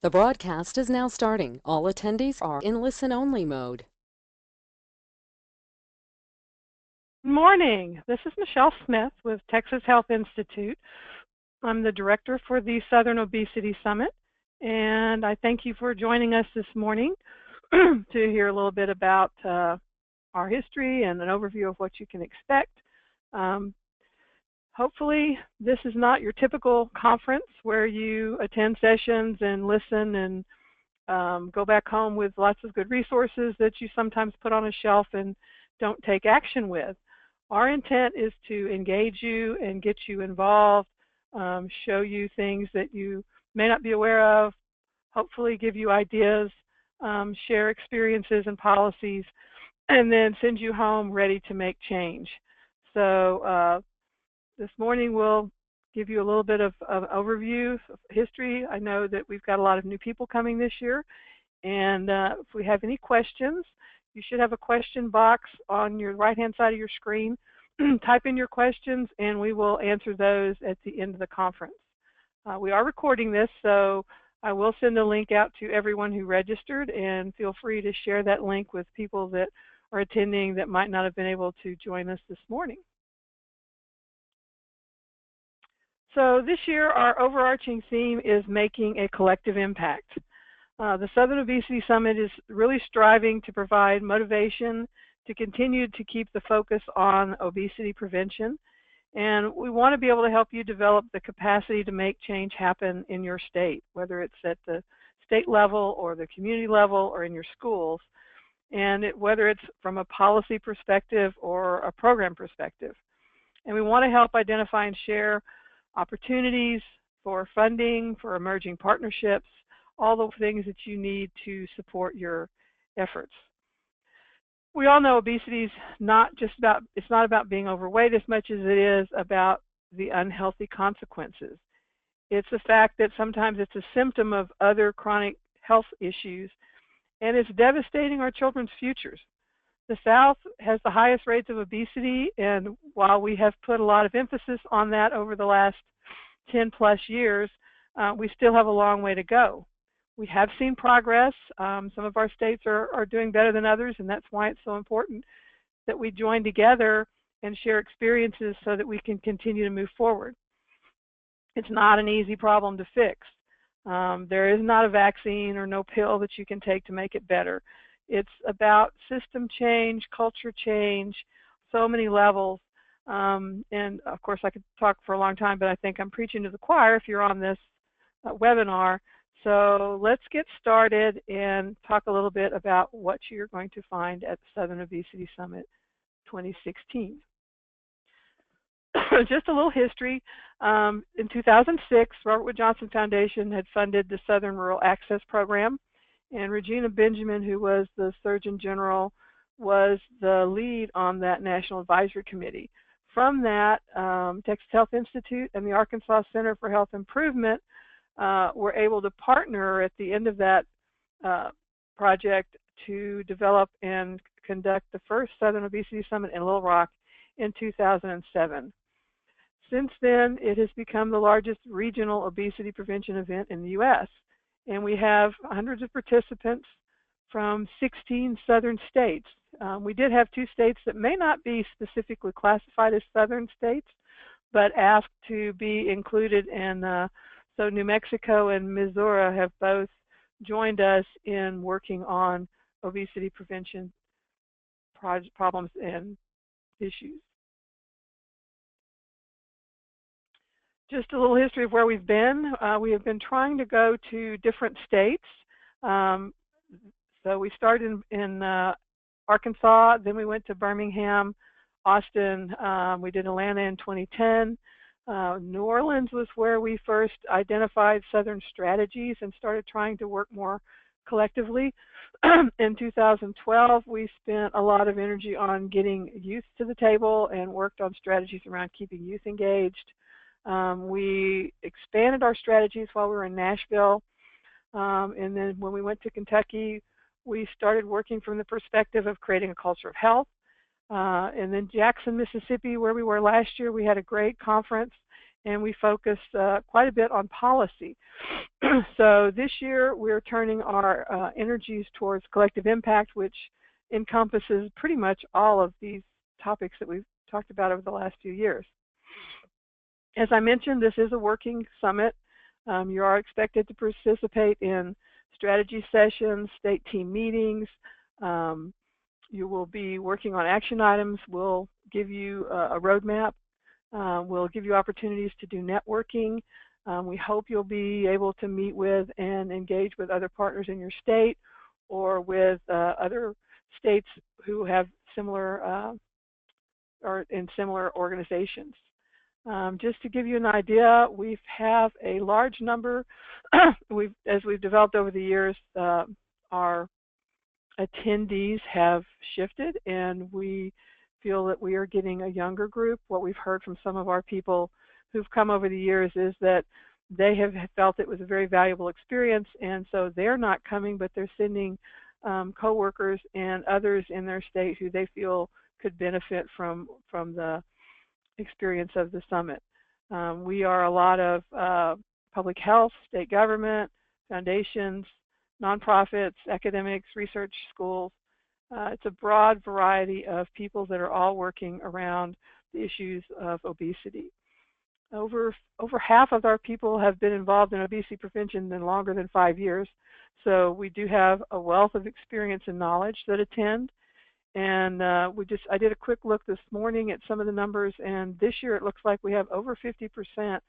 The broadcast is now starting. All attendees are in listen-only mode. Good morning. This is Michelle Smith with Texas Health Institute. I'm the director for the Southern Obesity Summit, and I thank you for joining us this morning to hear a little bit about our history and an overview of what you can expect. Hopefully, this is not your typical conference where you attend sessions and listen and go back home with lots of good resources that you sometimes put on a shelf and don't take action with. Our intent is to engage you and get you involved, show you things that you may not be aware of, hopefully give you ideas, share experiences and policies, and then send you home ready to make change. So this morning we'll give you a little bit of overview of history. I know that we've got a lot of new people coming this year, and if we have any questions, you should have a question box on your right-hand side of your screen. Type in your questions, and we will answer those at the end of the conference. We are recording this, so I will send a link out to everyone who registered, and feel free to share that link with people that are attending that might not have been able to join us this morning. So this year, our overarching theme is making a collective impact. The Southern Obesity Summit is really striving to provide motivation to continue to keep the focus on obesity prevention. And we want to be able to help you develop the capacity to make change happen in your state, whether it's at the state level or the community level or in your schools, and whether it's from a policy perspective or a program perspective. And we want to help identify and share opportunities for funding, for emerging partnerships, all the things that you need to support your efforts. We all know obesity is it's not about being overweight as much as it is about the unhealthy consequences. It's a fact that sometimes it's a symptom of other chronic health issues, and it's devastating our children's futures. The South has the highest rates of obesity, and while we have put a lot of emphasis on that over the last 10 plus years, we still have a long way to go. We have seen progress. Some of our states are doing better than others, and that's why it's so important that we join together and share experiences so that we can continue to move forward. It's not an easy problem to fix. There is not a vaccine or no pill that you can take to make it better. It's about system change, culture change, so many levels. And of course, I could talk for a long time, but I think I'm preaching to the choir if you're on this webinar. So let's get started and talk a little bit about what you're going to find at the Southern Obesity Summit 2016. Just a little history. In 2006, Robert Wood Johnson Foundation had funded the Southern Rural Access Program, and Regina Benjamin, who was the Surgeon General, was the lead on that National Advisory Committee. From that, Texas Health Institute and the Arkansas Center for Health Improvement were able to partner at the end of that project to develop and conduct the first Southern Obesity Summit in Little Rock in 2007. Since then, it has become the largest regional obesity prevention event in the U.S., and we have hundreds of participants from 16 southern states. We did have 2 states that may not be specifically classified as southern states, but asked to be included, and so New Mexico and Missouri have both joined us in working on obesity prevention problems and issues. Just a little history of where we've been. We have been trying to go to different states. So we started in Arkansas, then we went to Birmingham, Austin, we did Atlanta in 2010. New Orleans was where we first identified Southern strategies and started trying to work more collectively. In 2012, we spent a lot of energy on getting youth to the table and worked on strategies around keeping youth engaged. We expanded our strategies while we were in Nashville, and then when we went to Kentucky, we started working from the perspective of creating a culture of health. And then Jackson, Mississippi, where we were last year, we had a great conference, and we focus quite a bit on policy. So this year we're turning our energies towards collective impact, which encompasses pretty much all of these topics that we've talked about over the last few years. As I mentioned, this is a working summit. You are expected to participate in strategy sessions, state team meetings. You will be working on action items. We'll give you a roadmap. We'll give you opportunities to do networking. We hope you'll be able to meet with and engage with other partners in your state or with other states who have similar or in similar organizations. Just to give you an idea, we have a large number. As we've developed over the years, our attendees have shifted, and we feel that we are getting a younger group. What we've heard from some of our people who've come over the years is that they have felt it was a very valuable experience, and so they're not coming, but they're sending coworkers and others in their state who they feel could benefit from the experience of the summit. We are a lot of public health, state government, foundations, nonprofits, academics, research schools. It's a broad variety of people that are all working around the issues of obesity. Over half of our people have been involved in obesity prevention in longer than 5 years. So we do have a wealth of experience and knowledge that attend. And I did a quick look this morning at some of the numbers, and this year it looks like we have over 50%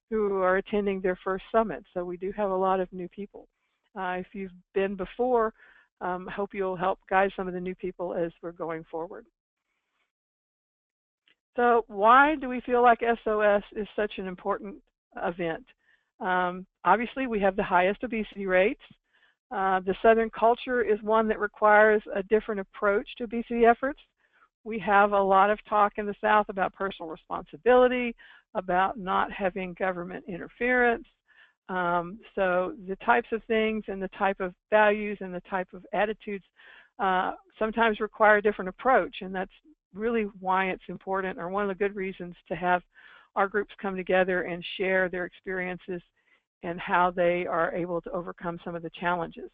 who are attending their first summit. So we do have a lot of new people. If you've been before, I hope you'll help guide some of the new people as we're going forward. So why do we feel like SOS is such an important event? Obviously, we have the highest obesity rates. The Southern culture is one that requires a different approach to obesity efforts. We have a lot of talk in the South about personal responsibility, about not having government interference. So the types of things and the type of values and the type of attitudes sometimes require a different approach, and that's really why it's important, or one of the good reasons to have our groups come together and share their experiences and how they are able to overcome some of the challenges.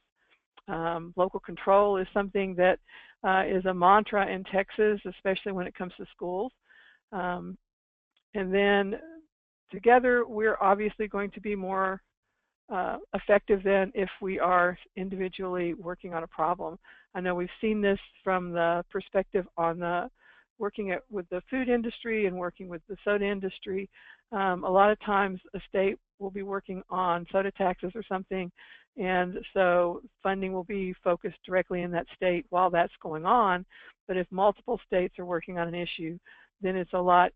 Local control is something that is a mantra in Texas, especially when it comes to schools. And then together, we're obviously going to be more effective than if we are individually working on a problem. I know we've seen this from the perspective on the working with the food industry and working with the soda industry. A lot of times a state will be working on soda taxes or something, and so funding will be focused directly in that state while that's going on. But if multiple states are working on an issue, then it's a lot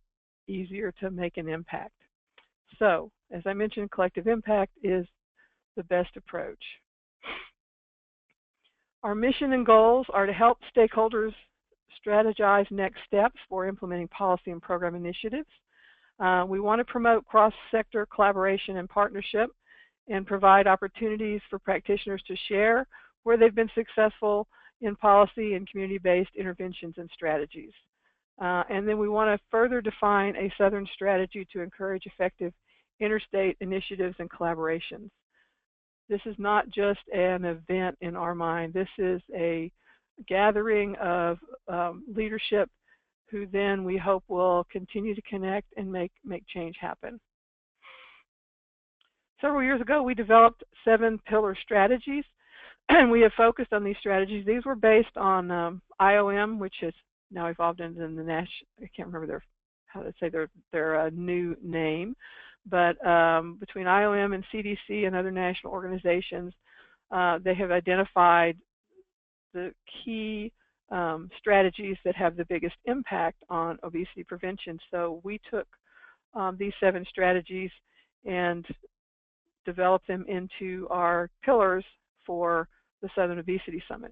easier to make an impact. So, as I mentioned, collective impact is the best approach. Our mission and goals are to help stakeholders strategize next steps for implementing policy and program initiatives. We want to promote cross-sector collaboration and partnership and provide opportunities for practitioners to share where they've been successful in policy and community-based interventions and strategies. And then we want to further define a Southern strategy to encourage effective interstate initiatives and collaborations. This is not just an event in our mind. This is a gathering of leadership who then we hope will continue to connect and make change happen. Several years ago, we developed 7 pillar strategies, and we have focused on these strategies. These were based on IOM, which has now evolved into the national, I can't remember their new name, but between IOM and CDC and other national organizations, they have identified the key strategies that have the biggest impact on obesity prevention. So we took these 7 strategies and developed them into our pillars for the Southern Obesity Summit.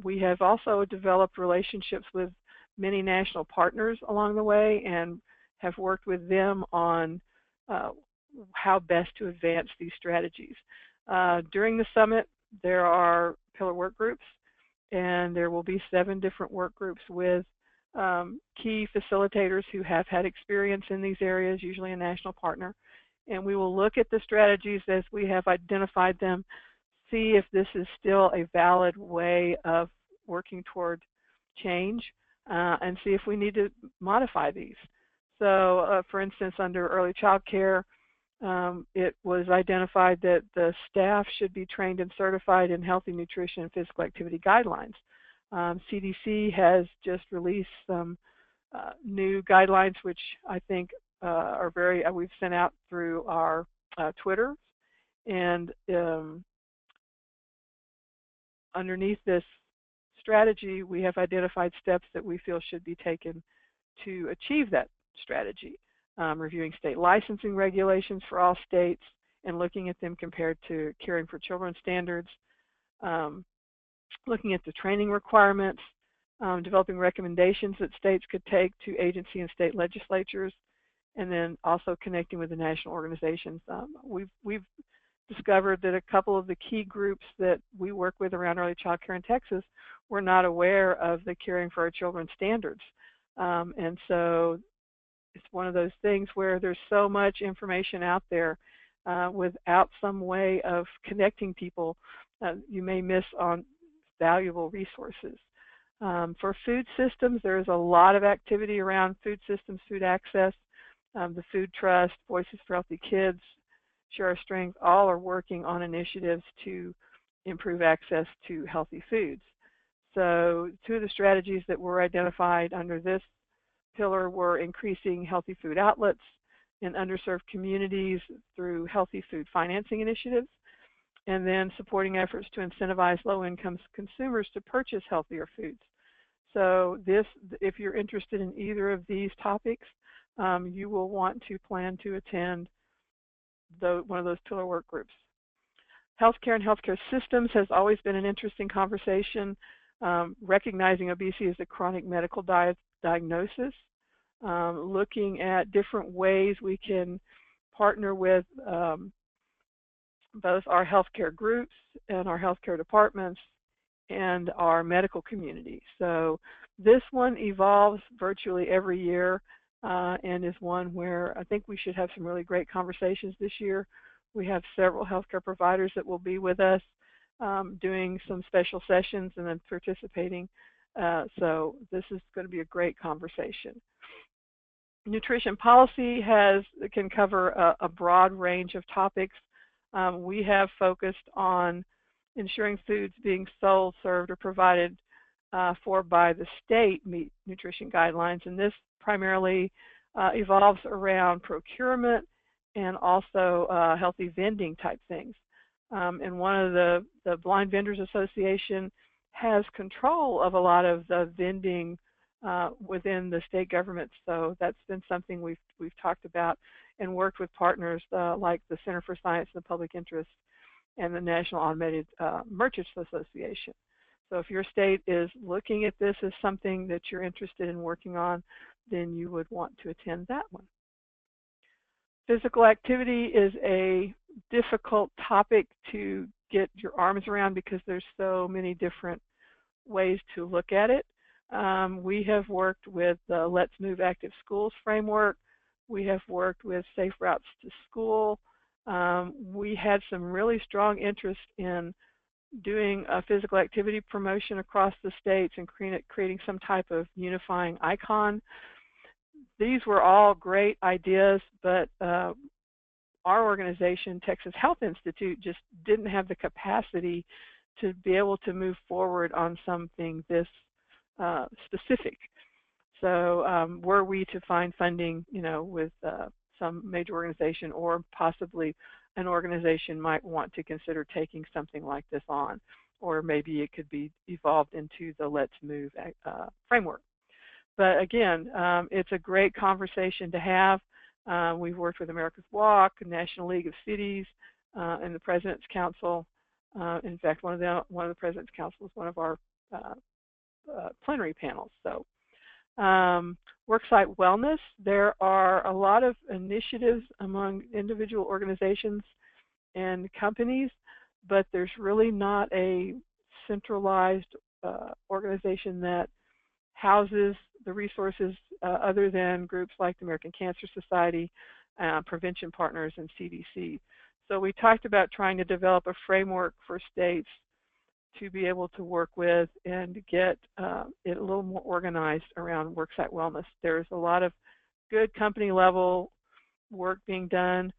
We have also developed relationships with many national partners along the way and have worked with them on how best to advance these strategies. During the summit, there are pillar work groups, and there will be 7 different work groups with key facilitators who have had experience in these areas, usually a national partner. And we will look at the strategies as we have identified them, see if this is still a valid way of working toward change, and see if we need to modify these. So, for instance, under early child care, it was identified that the staff should be trained and certified in healthy nutrition and physical activity guidelines. CDC has just released some new guidelines, which I think are we've sent out through our Twitter. And underneath this strategy, we have identified steps that we feel should be taken to achieve that strategy. Reviewing state licensing regulations for all states and looking at them compared to Caring for Children standards, looking at the training requirements, developing recommendations that states could take to agency and state legislatures, and then also connecting with the national organizations. We've discovered that a couple of the key groups that we work with around early child care in Texas were not aware of the Caring for Our Children standards. And so it's one of those things where there's so much information out there without some way of connecting people, you may miss on valuable resources. For food systems, there's a lot of activity around food systems, food access. The Food Trust, Voices for Healthy Kids, Share Our Strength, all are working on initiatives to improve access to healthy foods. So two of the strategies that were identified under this pillar were increasing healthy food outlets in underserved communities through healthy food financing initiatives, and then supporting efforts to incentivize low-income consumers to purchase healthier foods. So if you're interested in either of these topics, you will want to plan to attend one of those pillar work groups. Healthcare and healthcare systems has always been an interesting conversation, recognizing obesity as a chronic medical diagnosis, looking at different ways we can partner with both our healthcare groups and our healthcare departments and our medical community. So this one evolves virtually every year and is one where I think we should have some really great conversations this year. We have several healthcare providers that will be with us doing some special sessions and then participating. So this is going to be a great conversation. Nutrition policy can cover a broad range of topics. We have focused on ensuring foods being sold, served, or provided for by the state meet nutrition guidelines, and this primarily evolves around procurement and also healthy vending type things. And one of the Blind Vendors Association has control of a lot of the vending within the state government, so that's been something we've talked about and worked with partners like the Center for Science and the Public Interest and the National Automated Merchants Association. So if your state is looking at this as something that you're interested in working on, then you would want to attend that one. Physical activity is a difficult topic to get your arms around because there's so many different ways to look at it. We have worked with the Let's Move Active Schools framework. We have worked with Safe Routes to School. We had some really strong interest in doing a physical activity promotion across the states and creating some type of unifying icon. These were all great ideas, but our organization, Texas Health Institute, just didn't have the capacity to be able to move forward on something this specific. So were we to find funding, with some major organization, or possibly an organization might want to consider taking something like this on, or maybe it could be evolved into the Let's Move framework. But again, it's a great conversation to have. We've worked with America's Walk, National League of Cities, and the President's Council. In fact, one of the President's Council is one of our plenary panels. So worksite wellness, there are a lot of initiatives among individual organizations and companies, but there's really not a centralized organization that houses the resources other than groups like the American Cancer Society, Prevention Partners, and CDC. So we talked about trying to develop a framework for states to be able to work with and get it a little more organized around worksite wellness. There's a lot of good company level work being done,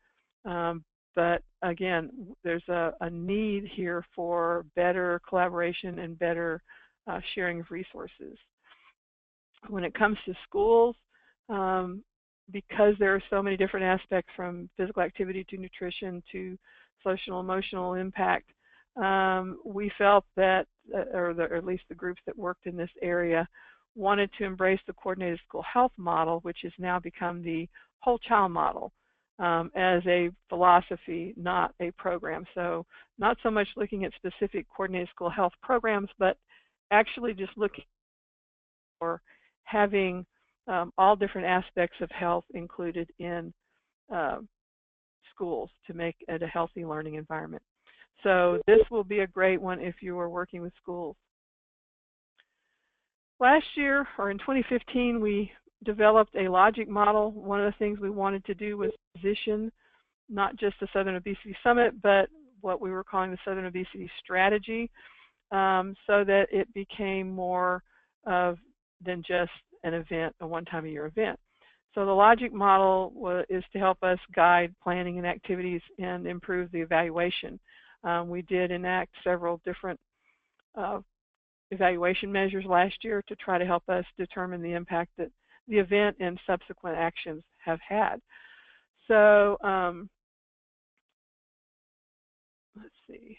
but again, there's a need here for better collaboration and better sharing of resources. When it comes to schools, because there are so many different aspects from physical activity to nutrition to social emotional impact, we felt that, or at least the groups that worked in this area, wanted to embrace the coordinated school health model, which has now become the whole child model, as a philosophy, not a program. So not so much looking at specific coordinated school health programs, but actually just looking for having all different aspects of health included in schools to make it a healthy learning environment. So this will be a great one if you are working with schools. Last year, or in 2015, we developed a logic model. One of the things we wanted to do was position not just the Southern Obesity Summit, but what we were calling the Southern Obesity Strategy, so that it became more than just an event, a one-time-a-year event. So the logic model is to help us guide planning and activities and improve the evaluation. We did enact several different evaluation measures last year to try to help us determine the impact that the event and subsequent actions have had. So let's see.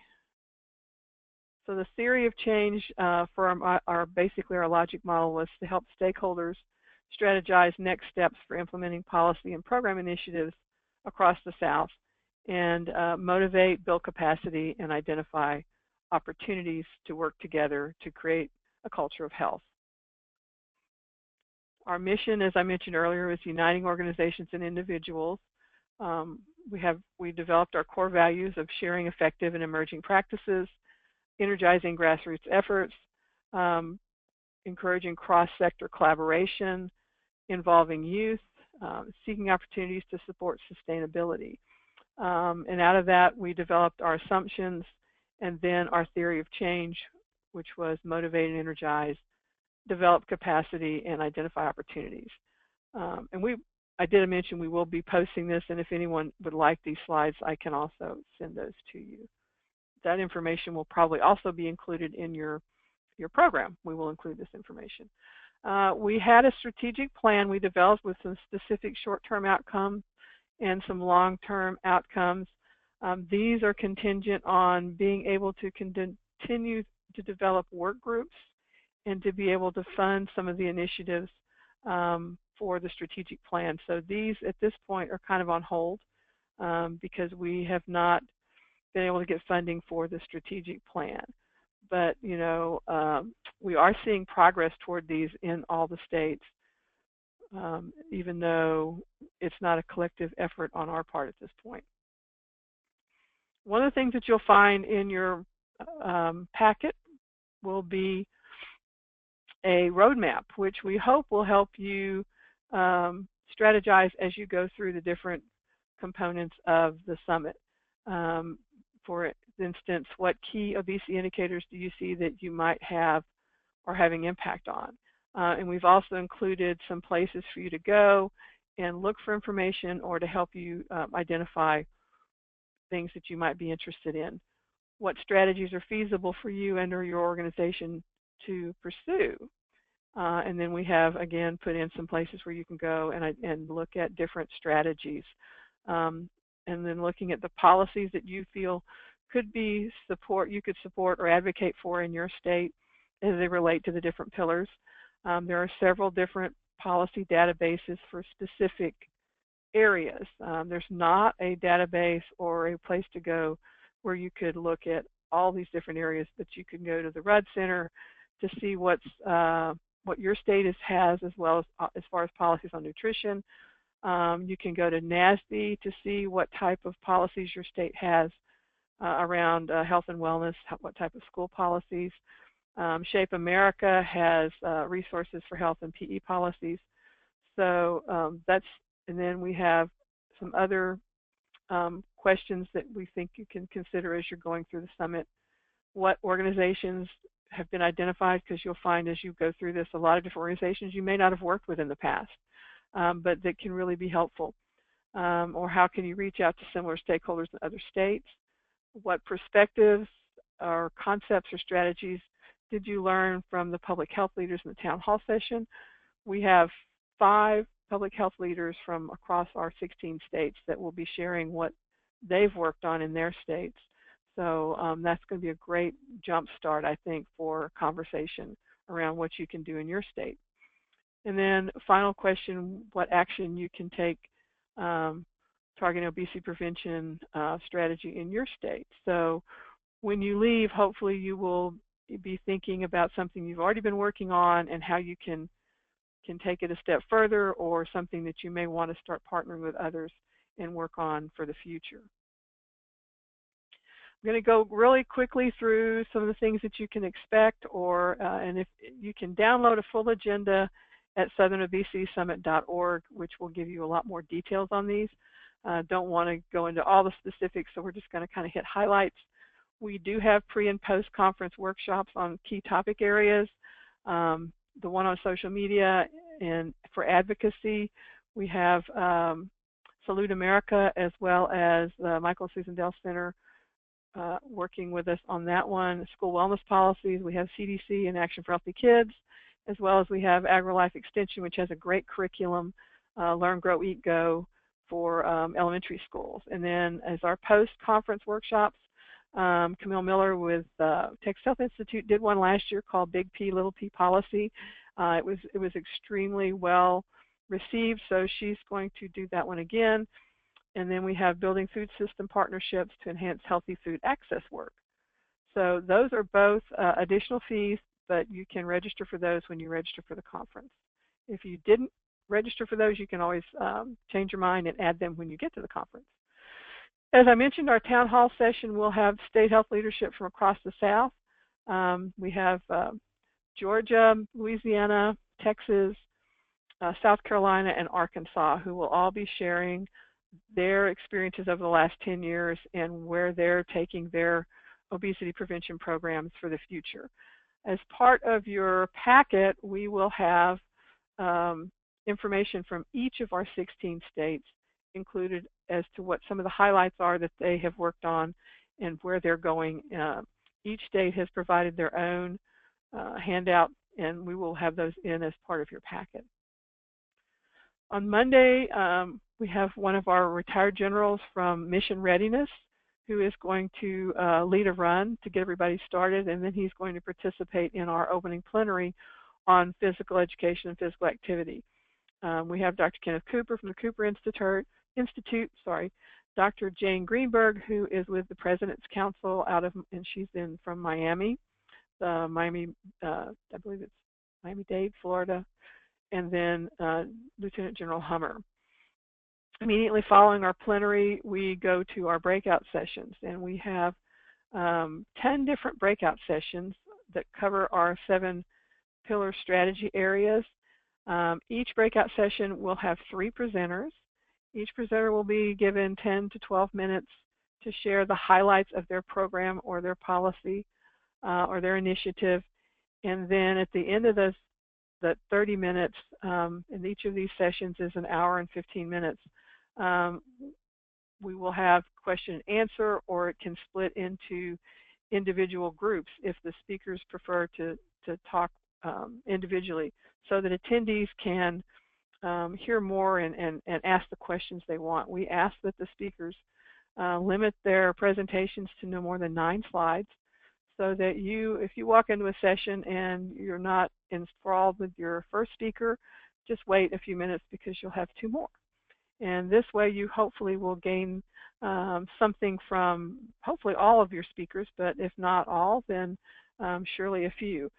So the theory of change for basically our logic model was to help stakeholders strategize next steps for implementing policy and program initiatives across the South, and motivate, build capacity, and identify opportunities to work together to create a culture of health. Our mission, as I mentioned earlier, is uniting organizations and individuals. We developed our core values of sharing effective and emerging practices, energizing grassroots efforts, encouraging cross-sector collaboration, involving youth, seeking opportunities to support sustainability. And out of that, we developed our assumptions and then our theory of change, which was motivate and energize, develop capacity, and identify opportunities. I did mention we will be posting this, and if anyone would like these slides, I can also send those to you. That information will probably also be included in your program. We will include this information. We had a strategic plan we developed with some specific short-term outcomes and some long-term outcomes. These are contingent on being able to continue to develop work groups and to be able to fund some of the initiatives for the strategic plan. So these at this point are kind of on hold because we have not been able to get funding for the strategic plan. But, you know, we are seeing progress toward these in all the states, even though it's not a collective effort on our part at this point. One of the things that you'll find in your packet will be a roadmap, which we hope will help you strategize as you go through the different components of the summit. For instance, what key obesity indicators do you see that you might have or having impact on? And we've also included some places for you to go and look for information or to help you identify things that you might be interested in. What strategies are feasible for you and or your organization to pursue? And then we have, again, put in some places where you can go and look at different strategies. And then looking at the policies that you feel could be you could support or advocate for in your state as they relate to the different pillars. There are several different policy databases for specific areas. There's not a database or a place to go where you could look at all these different areas, but you can go to the Rudd Center to see what your state has, as well as far as policies on nutrition. You can go to NASB to see what type of policies your state has around health and wellness, what type of school policies. Shape America has resources for health and PE policies. So and then we have some other questions that we think you can consider as you're going through the summit. What organizations have been identified, because you'll find as you go through this a lot of different organizations you may not have worked with in the past, but that can really be helpful. Or how can you reach out to similar stakeholders in other states? What perspectives or concepts or strategies did you learn from the public health leaders in the town hall session? We have 5 public health leaders from across our 16 states that will be sharing what they've worked on in their states. So that's going to be a great jump start, I think, for conversation around what you can do in your state. And then final question, what action you can take targeting obesity prevention strategy in your state. So when you leave, hopefully you will be thinking about something you've already been working on and how you can take it a step further, or something that you may want to start partnering with others and work on for the future. I'm going to go really quickly through some of the things that you can expect, and if you can download a full agenda at southernobesitysummit.org, which will give you a lot more details on these. Don't want to go into all the specifics, so we're just going to kind of hit highlights. We do have pre and post conference workshops on key topic areas. The one on social media and for advocacy, we have Salute America, as well as the Michael and Susan Dell Center working with us on that one. School wellness policies, we have CDC and Action for Healthy Kids, as well as we have AgriLife Extension, which has a great curriculum, Learn, Grow, Eat, Go, for elementary schools. And then as our post-conference workshops, Camille Miller with Texas Health Institute did one last year called Big P, Little P Policy. It was extremely well received, so she's going to do that one again. And then we have Building Food System Partnerships to Enhance Healthy Food Access work. So those are both additional fees, but you can register for those when you register for the conference. If you didn't register for those, you can always change your mind and add them when you get to the conference. As I mentioned, our town hall session will have state health leadership from across the South. We have Georgia, Louisiana, Texas, South Carolina, and Arkansas, who will all be sharing their experiences over the last 10 years and where they're taking their obesity prevention programs for the future. As part of your packet, we will have information from each of our 16 states included as to what some of the highlights are that they have worked on and where they're going. Each state has provided their own handout, and we will have those in as part of your packet. On Monday, we have one of our retired generals from Mission Readiness who is going to lead a run to get everybody started, and then he's going to participate in our opening plenary on physical education and physical activity. We have Dr. Kenneth Cooper from the Cooper Institute, Dr. Jane Greenberg, who is with the President's Council and she's from Miami, I believe it's Miami-Dade, Florida, and then Lieutenant General Hummer. Immediately following our plenary, we go to our breakout sessions, and we have 10 different breakout sessions that cover our 7 pillar strategy areas. Each breakout session will have 3 presenters. Each presenter will be given 10 to 12 minutes to share the highlights of their program or their policy or their initiative. And then at the end of that 30 minutes, and each of these sessions is an hour and 15 minutes, we will have question and answer, or it can split into individual groups if the speakers prefer to talk individually, so that attendees can hear more and ask the questions they want. We ask that the speakers limit their presentations to no more than 9 slides, so that if you walk into a session and you're not enthralled with your first speaker, just wait a few minutes because you'll have 2 more. And this way you hopefully will gain something from hopefully all of your speakers, but if not all, then surely a few.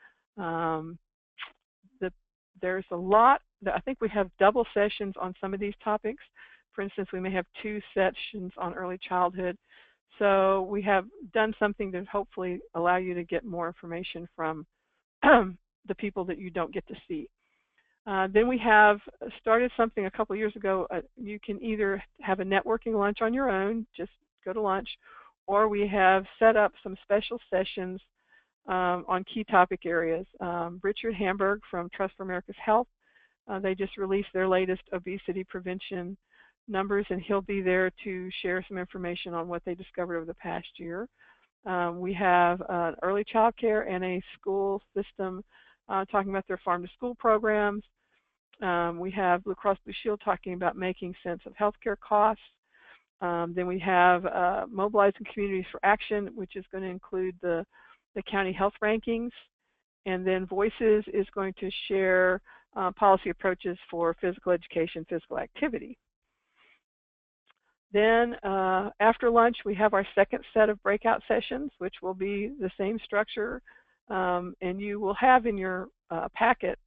There's a lot. I think we have double sessions on some of these topics. For instance, we may have 2 sessions on early childhood. So we have done something to hopefully allow you to get more information from the people that you don't get to see. Then we have started something a couple of years ago. You can either have a networking lunch on your own, just go to lunch, or we have set up some special sessions on key topic areas. Richard Hamburg from Trust for America's Health, they just released their latest obesity prevention numbers, and he'll be there to share some information on what they discovered over the past year. We have early child care and a school system talking about their farm to school programs. We have Blue Cross Blue Shield talking about making sense of healthcare costs. Then we have Mobilizing Communities for Action, which is going to include the county health rankings. And then Voices is going to share policy approaches for physical education, physical activity. Then after lunch, we have our second set of breakout sessions, which will be the same structure. And you will have in your packet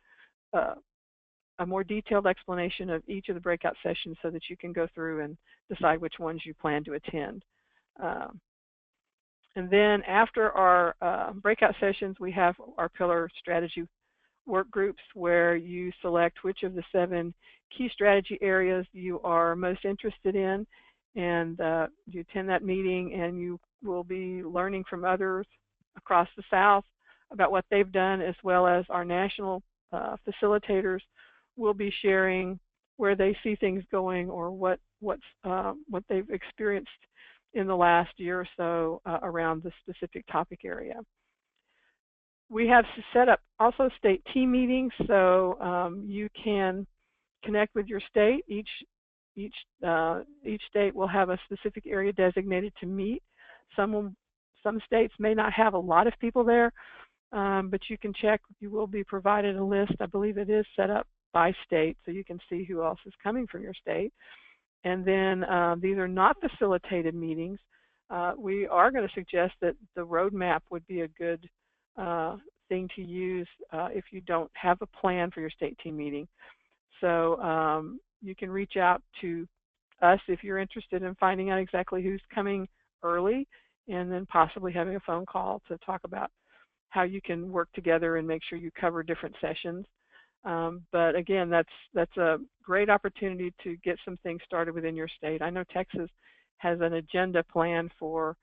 a more detailed explanation of each of the breakout sessions so that you can go through and decide which ones you plan to attend. And then after our breakout sessions, we have our pillar strategy work groups where you select which of the 7 key strategy areas you are most interested in, and you attend that meeting, and you will be learning from others across the South about what they've done, as well as our national facilitators will be sharing where they see things going or what they've experienced in the last year or so around the specific topic area. We have set up also state team meetings, so you can connect with your state. Each state will have a specific area designated to meet. Some states may not have a lot of people there, but you can check. You will be provided a list. I believe it is set up by state, so you can see who else is coming from your state. And then these are not facilitated meetings. We are going to suggest that the roadmap would be a good thing to use if you don't have a plan for your state team meeting. So you can reach out to us if you're interested in finding out exactly who's coming early, and then possibly having a phone call to talk about how you can work together and make sure you cover different sessions. But again, that's a great opportunity to get some things started within your state. I know Texas has an agenda plan for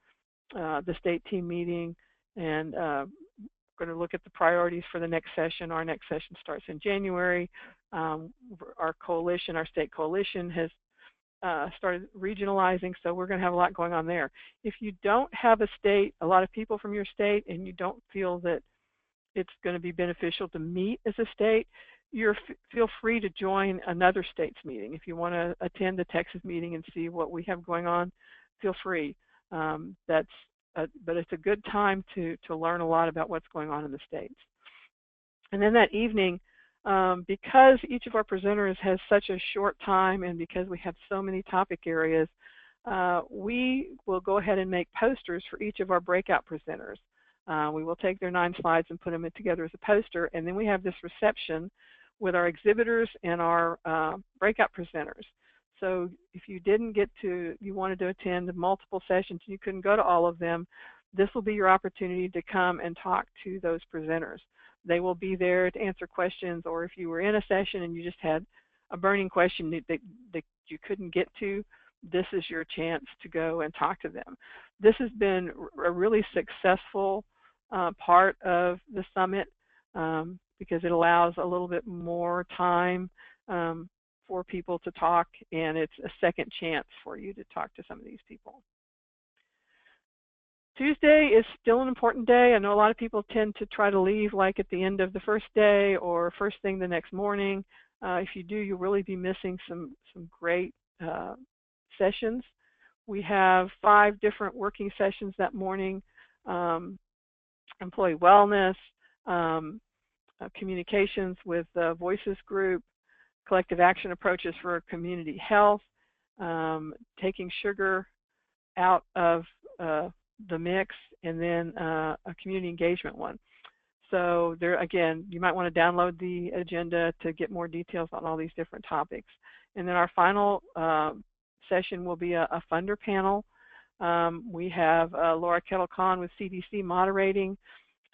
the state team meeting, and we're going to look at the priorities for the next session. Our next session starts in January. Our coalition, our state coalition, has started regionalizing, so we're going to have a lot going on there. If you don't have a lot of people from your state, and you don't feel that it's going to be beneficial to meet as a state, feel free to join another state's meeting. If you want to attend the Texas meeting and see what we have going on, feel free. But it's a good time to learn a lot about what's going on in the states. And then that evening, because each of our presenters has such a short time, and because we have so many topic areas, we will go ahead and make posters for each of our breakout presenters. We will take their 9 slides and put them together as a poster, and then we have this reception with our exhibitors and our breakout presenters. So if you you wanted to attend multiple sessions, you couldn't go to all of them, this will be your opportunity to come and talk to those presenters. They will be there to answer questions, or if you were in a session and you just had a burning question that you couldn't get to, this is your chance to go and talk to them. This has been a really successful part of the summit because it allows a little bit more time for people to talk, and it's a second chance for you to talk to some of these people. Tuesday is still an important day. I know a lot of people tend to try to leave like at the end of the first day or first thing the next morning. If you do, you'll really be missing some great sessions. We have 5 different working sessions that morning: employee wellness, communications with the Voices group, collective action approaches for community health, taking sugar out of the mix, and then a community engagement one. So there, again, you might want to download the agenda to get more details on all these different topics. And then our final session will be a funder panel. We have Laura Kettle-Kahn with CDC moderating,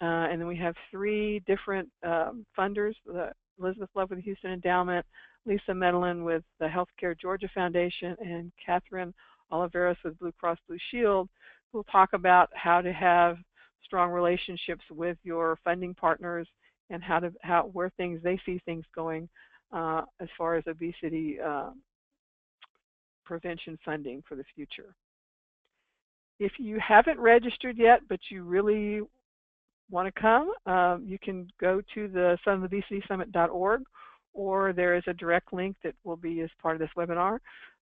And then we have 3 different funders, the Elizabeth Love with the Houston Endowment, Lisa Medellin with the Healthcare Georgia Foundation, and Catherine Oliveros with Blue Cross Blue Shield, who will talk about how to have strong relationships with your funding partners and where they see things going as far as obesity prevention funding for the future. If you haven't registered yet, but you really want to come, you can go to the SouthernObesitySummit.org, or there is a direct link that will be as part of this webinar.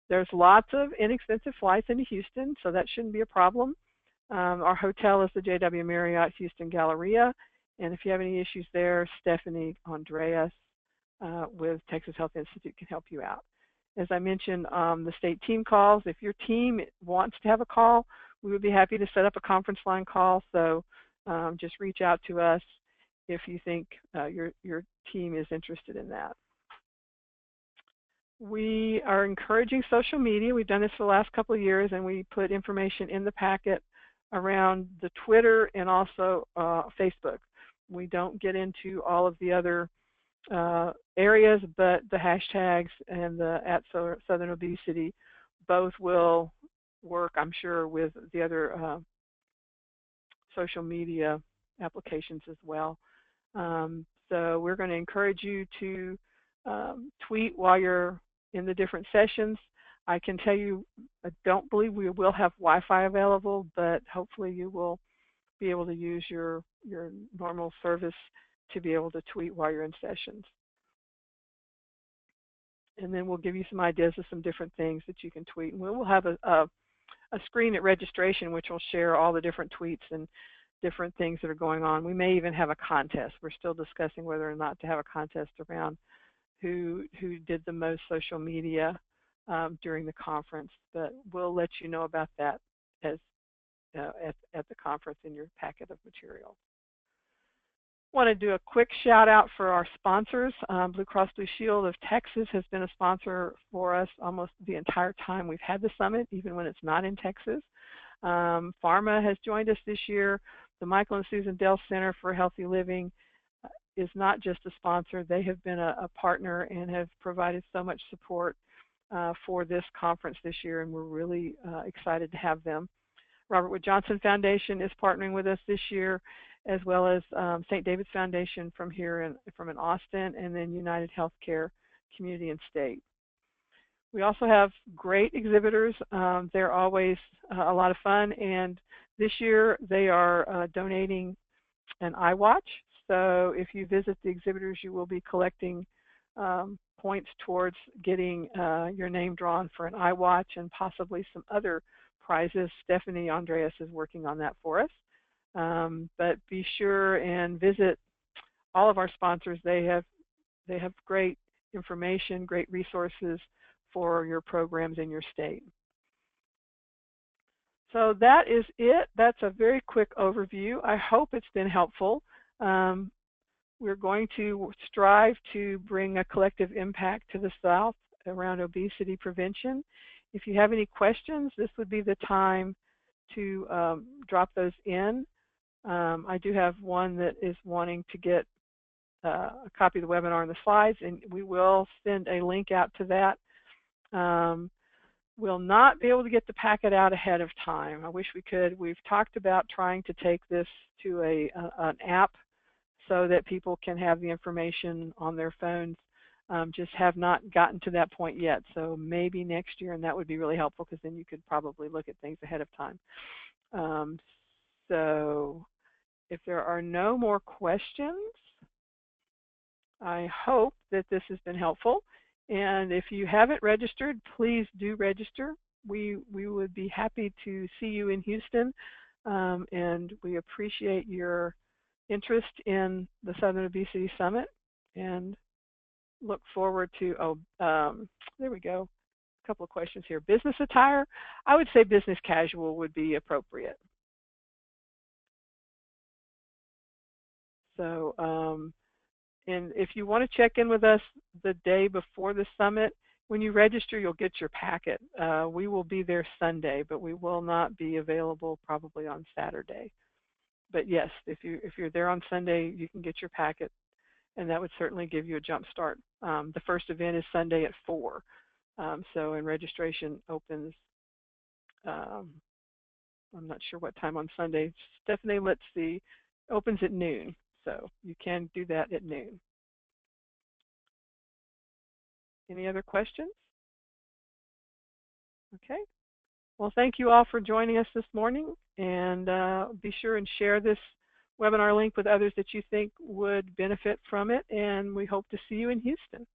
There's lots of inexpensive flights into Houston, so that shouldn't be a problem. Our hotel is the JW Marriott Houston Galleria, and if you have any issues there, Stephanie Andreas with Texas Health Institute can help you out. As I mentioned, the state team calls. If your team wants to have a call, we would be happy to set up a conference line call. So just reach out to us if you think your team is interested in that. We are encouraging social media. We've done this for the last couple of years, and we put information in the packet around the Twitter and also Facebook. We don't get into all of the other areas, but the hashtags and the @Southern Obesity both will work, I'm sure, with the other social media applications as well. So we're going to encourage you to tweet while you're in the different sessions. I can tell you, I don't believe we will have Wi-Fi available, but hopefully you will be able to use your normal service to be able to tweet while you're in sessions. And then we'll give you some ideas of some different things that you can tweet. And we'll have a screen at registration which will share all the different tweets and different things that are going on. We may even have a contest. We're still discussing whether or not to have a contest around who did the most social media during the conference, but we'll let you know about that as at the conference in your packet of material. Want to do a quick shout out for our sponsors. Blue Cross Blue Shield of Texas has been a sponsor for us almost the entire time we've had the summit, even when it's not in Texas. Pharma has joined us this year. The Michael and Susan Dell Center for Healthy Living is not just a sponsor. They have been a partner and have provided so much support for this conference this year, and we're really excited to have them. Robert Wood Johnson Foundation is partnering with us this year, as well as St. David's Foundation from here from Austin, and then United Healthcare Community and State. We also have great exhibitors. They're always a lot of fun, and this year they are donating an iWatch. So if you visit the exhibitors, you will be collecting points towards getting your name drawn for an iWatch and possibly some other prizes. Stephanie Andreas is working on that for us. But be sure and visit all of our sponsors. They have great information, great resources for your programs in your state. So that is it. That's a very quick overview. I hope it's been helpful. We're going to strive to bring a collective impact to the South around obesity prevention. If you have any questions, this would be the time to drop those in. I do have one that is wanting to get a copy of the webinar and the slides, and we will send a link out to that. We'll not be able to get the packet out ahead of time. I wish we could. We've talked about trying to take this to an app so that people can have the information on their phones. Just have not gotten to that point yet. So maybe next year, and that would be really helpful because then you could probably look at things ahead of time. So if there are no more questions, I hope that this has been helpful. And if you haven't registered, please do register. We would be happy to see you in Houston, and we appreciate your interest in the Southern Obesity Summit and look forward to, there we go, a couple of questions here. Business attire? I would say business casual would be appropriate. So, and if you want to check in with us the day before the summit, when you register, you'll get your packet. We will be there Sunday, but we will not be available probably on Saturday. But yes, if you're there on Sunday, you can get your packet, and that would certainly give you a jump start. The first event is Sunday at 4, and registration opens. Um, I'm not sure what time on Sunday. Stephanie, let's see, opens at noon, so you can do that at noon. Any other questions? Okay. Well, thank you all for joining us this morning, and be sure and share this webinar link with others that you think would benefit from it, and we hope to see you in Houston.